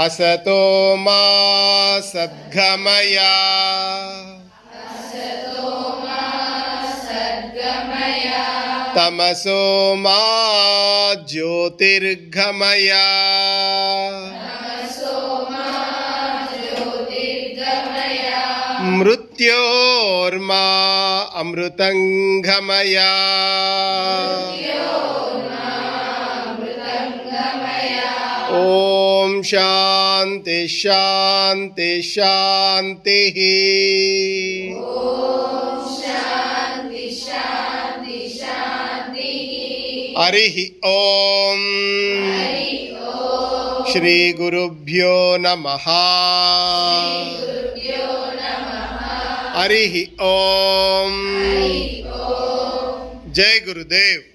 असतो मा सद्गमय तमसो मा ज्योतिर्गमय मृत्योर्मा अमृतंगमय ओम शांति शांति शांति। हरि ओम। श्री गुरुभ्यो नमः। हरि ओम। जय गुरुदेव।